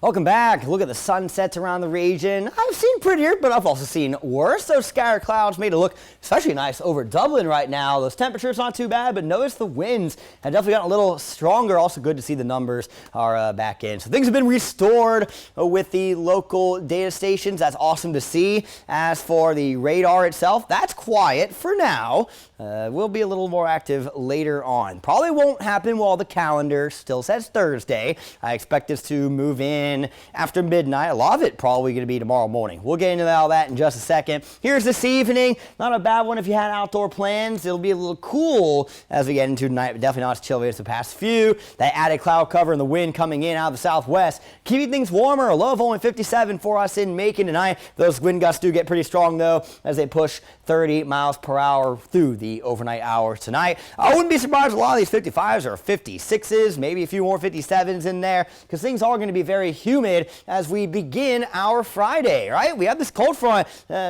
Welcome back. Look at the sunsets around the region. I've seen prettier, but I've also seen worse. Those scattered clouds made it look especially nice over Dublin right now. Those temperatures not too bad, but notice the winds have definitely gotten a little stronger. Also good to see the numbers are back in. So things have been restored with the local data stations. That's awesome to see. As for the radar itself, that's quiet for now. We'll be a little more active later on. Probably won't happen while the calendar still says Thursday. I expect this to move in after midnight. A lot of it probably going to be tomorrow morning. We'll get into all that in just a second. Here's this evening. Not a bad one if you had outdoor plans. It'll be a little cool as we get into tonight, but definitely not as chilly as the past few. That added cloud cover and the wind coming in out of the southwest, keeping things warmer. A low of only 57 for us in Macon tonight. Those wind gusts do get pretty strong though as they push 30 miles per hour through the overnight hours tonight. I wouldn't be surprised if a lot of these 55s are 56s, maybe a few more 57s in there, because things are going to be very humid as we begin our Friday, right? We have this cold front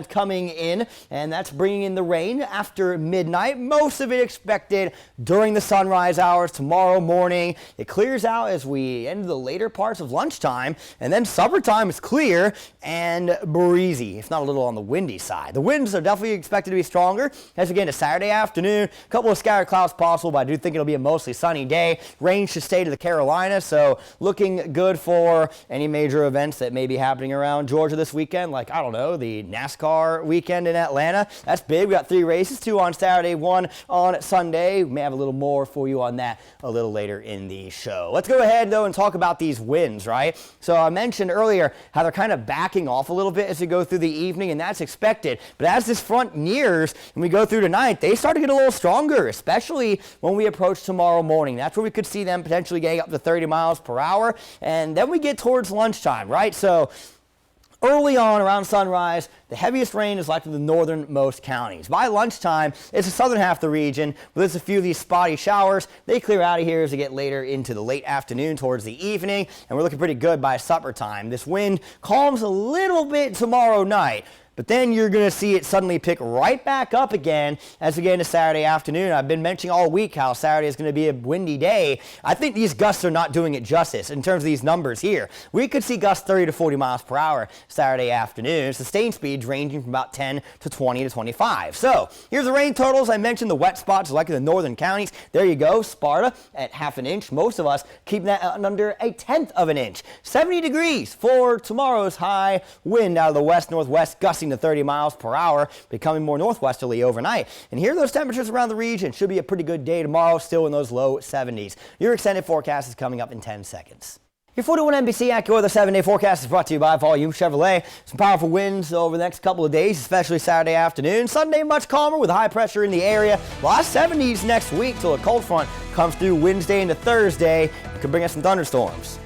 coming in, and that's bringing in the rain after midnight. Most of it expected during the sunrise hours tomorrow morning. It clears out as we enter the later parts of lunchtime, and then supper time is clear and breezy, if not a little on the windy side. The winds are definitely expected to be stronger as we get into Saturday afternoon. A couple of scattered clouds possible, but I do think it'll be a mostly sunny day. Rain should stay to the Carolinas, so looking good for any major events that may be happening around Georgia this weekend, like, I don't know, the NASCAR weekend in Atlanta. That's big. We got 3 races, 2 on Saturday, 1 on Sunday. We may have a little more for you on that a little later in the show. Let's go ahead, though, and talk about these winds, right? So I mentioned earlier how they're kind of backing off a little bit as we go through the evening, and that's expected. But as this front nears and we go through tonight, they start to get a little stronger, especially when we approach tomorrow morning. That's where we could see them potentially getting up to 30 miles per hour. And then we get towards lunchtime, right? So early on around sunrise, the heaviest rain is likely the northernmost counties. By lunchtime, it's the southern half of the region, but there's a few of these spotty showers. They clear out of here as we get later into the late afternoon towards the evening, and we're looking pretty good by supper time. This wind calms a little bit tomorrow night, but then you're going to see it suddenly pick right back up again as we get into Saturday afternoon. I've been mentioning all week how Saturday is going to be a windy day. I think these gusts are not doing it justice in terms of these numbers here. We could see gusts 30 to 40 miles per hour Saturday afternoon. Sustained speeds ranging from about 10 to 20 to 25. So here's the rain totals. I mentioned the wet spots like in the northern counties. There you go. Sparta at ½ an inch. Most of us keeping that under 1/10 of an inch. 70 degrees for tomorrow's high. Wind out of the west-northwest gusting to 30 miles per hour, becoming more northwesterly overnight. And here are those temperatures around the region. Should be a pretty good day tomorrow, still in those low 70s. Your extended forecast is coming up in 10 seconds. Your 41 NBC AccuWeather 7-day forecast is brought to you by Volume Chevrolet. Some powerful winds over the next couple of days, especially Saturday afternoon. Sunday much calmer with high pressure in the area. Lost 70s next week till a cold front comes through Wednesday into Thursday. It could bring us some thunderstorms.